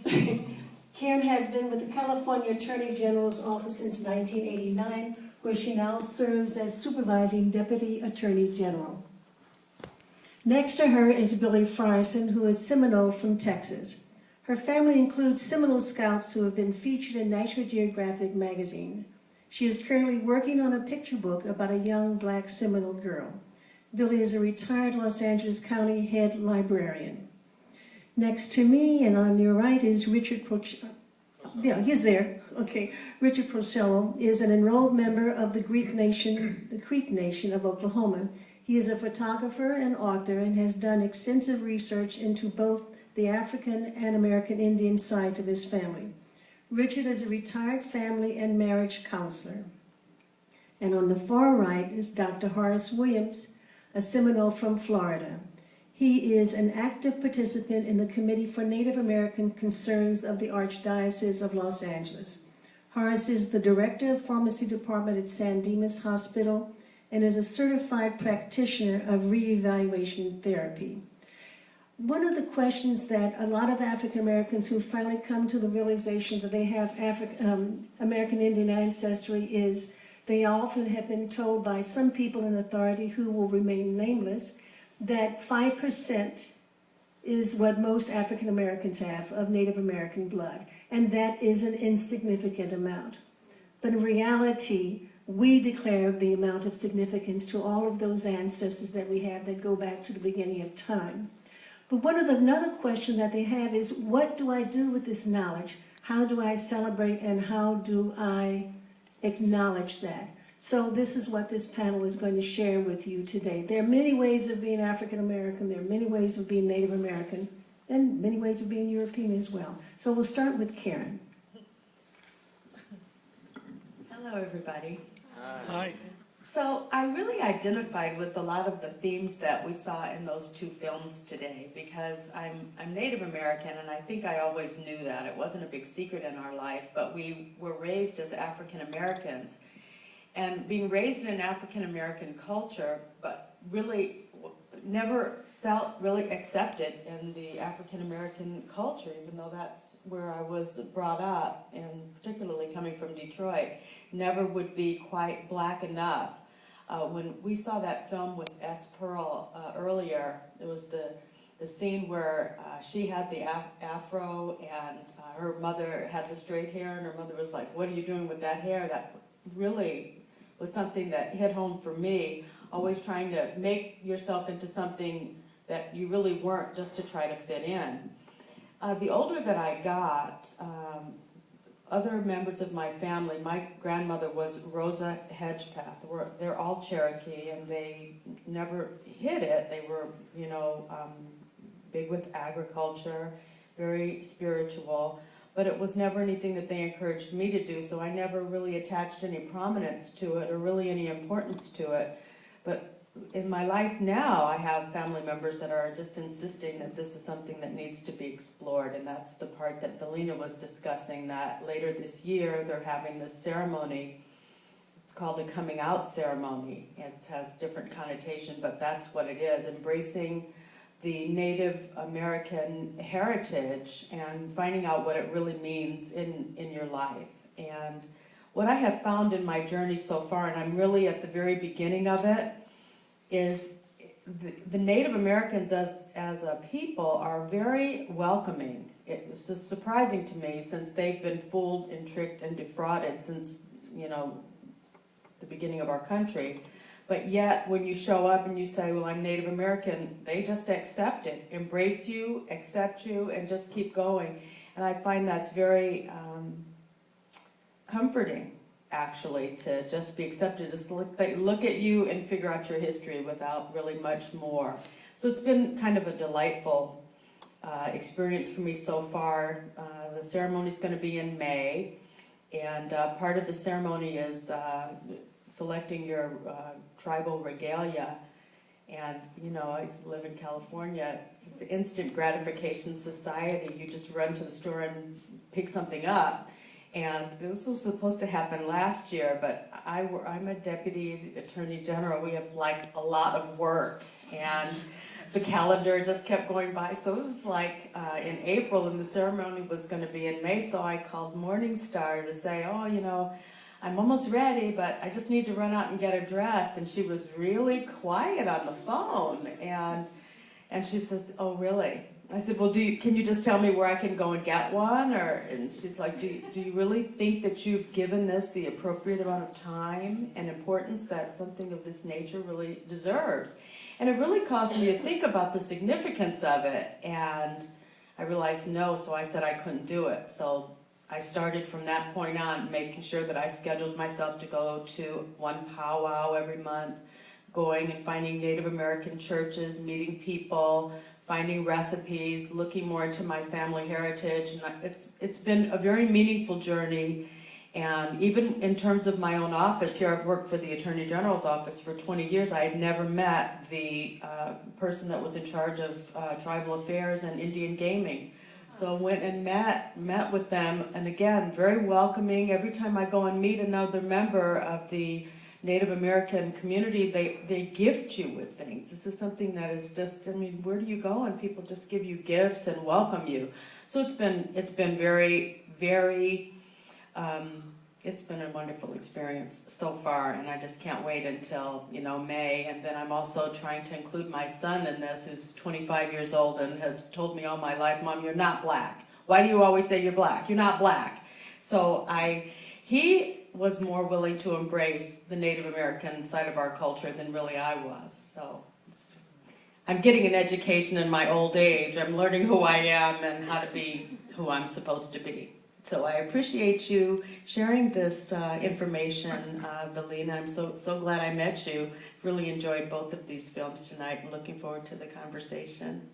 Karen has been with the California Attorney General's office since 1989, where she now serves as supervising Deputy Attorney General. Next to her is Billie Frierson, who is Seminole from Texas. Her family includes Seminole Scouts who have been featured in National Geographic magazine. She is currently working on a picture book about a young black Seminole girl. Billie is a retired Los Angeles County head librarian. Next to me and on your right is Richard Procello. Yeah, he's there. Okay. Richard Procello is an enrolled member of the Creek Nation of Oklahoma. He is a photographer and author and has done extensive research into both the African and American Indian sides of his family. Richard is a retired family and marriage counselor. And on the far right is Dr. Horace Williams, a Seminole from Florida. He is an active participant in the Committee for Native American Concerns of the Archdiocese of Los Angeles. Horace is the Director of Pharmacy Department at San Dimas Hospital and is a certified practitioner of reevaluation therapy. One of the questions that a lot of African Americans who finally come to the realization that they have American Indian ancestry is they often have been told by some people in authority who will remain nameless that 5% is what most African Americans have of Native American blood, and that is an insignificant amount. But in reality, we declare the amount of significance to all of those ancestors that we have that go back to the beginning of time. But another question that they have is, what do I do with this knowledge? How do I celebrate and how do I acknowledge that? So this is what this panel is going to share with you today. There are many ways of being African American, there are many ways of being Native American, and many ways of being European as well. So we'll start with Karen. Hello, everybody. Hi. So I really identified with a lot of the themes that we saw in those two films today because I'm Native American, and I think I always knew that. It wasn't a big secret in our life, but we were raised as African Americans. And being raised in an African American culture, but really never felt really accepted in the African American culture, even though that's where I was brought up, and particularly coming from Detroit, never would be quite black enough. When we saw that film with S. Pearl earlier, it was the scene where she had the afro and her mother had the straight hair, and her mother was like, "What are you doing with that hair?" That really was something that hit home for me, always trying to make yourself into something that you really weren't just to try to fit in. The older that I got, other members of my family, my grandmother was Rosa Hedgepeth. They're all Cherokee, and they never hid it. They were, big with agriculture, very spiritual. But it was never anything that they encouraged me to do, so I never really attached any prominence to it or really any importance to it. But in my life now, I have family members that are just insisting that this is something that needs to be explored, and that's the part that Valena was discussing, that later this year they're having this ceremony. It's called a coming out ceremony. It has different connotation, but that's what it is, embracing the Native American heritage and finding out what it really means in your life. And what I have found in my journey so far, and I'm really at the very beginning of it, is the Native Americans as a people are very welcoming. It's just surprising to me, since they've been fooled and tricked and defrauded since, the beginning of our country. But yet, when you show up and you say, well, I'm Native American, they just accept it, embrace you, accept you, and just keep going. And I find that's very comforting, actually, to just be accepted. Just look at you and figure out your history without really much more. So it's been kind of a delightful experience for me so far. The ceremony's going to be in May, and part of the ceremony is selecting your tribal regalia. And, I live in California. It's an instant gratification society. You just run to the store and pick something up. And this was supposed to happen last year, but I'm a deputy attorney general. We have a lot of work. And the calendar just kept going by. So it was like in April, and the ceremony was going to be in May, so I called Morningstar to say, oh, you know, I'm almost ready, but I just need to run out and get a dress. And she was really quiet on the phone, and she says, oh, really? I said, well, can you just tell me where I can go and get one? And she's like, do you really think that you've given this the appropriate amount of time and importance that something of this nature really deserves? And it really caused me to think about the significance of it. And I realized no, so I said I couldn't do it. So I started from that point on making sure that I scheduled myself to go to one powwow every month, going and finding Native American churches, meeting people, finding recipes, looking more into my family heritage. And it's been a very meaningful journey. And even in terms of my own office, here I've worked for the Attorney General's office for 20 years. I had never met the person that was in charge of tribal affairs and Indian gaming. So went and met with them, and again, very welcoming. Every time I go and meet another member of the Native American community, they gift you with things. This is something that is just, I mean, where do you go and people just give you gifts and welcome you? So it's been very, very, it's been a wonderful experience so far, and I just can't wait until, you know, May. And then I'm also trying to include my son in this, who's 25 years old and has told me all my life, Mom, you're not black. Why do you always say you're black? You're not black. So he was more willing to embrace the Native American side of our culture than really I was. So I'm getting an education in my old age. I'm learning who I am and how to be who I'm supposed to be. So I appreciate you sharing this information, Valena. I'm so glad I met you. Really enjoyed both of these films tonight and looking forward to the conversation.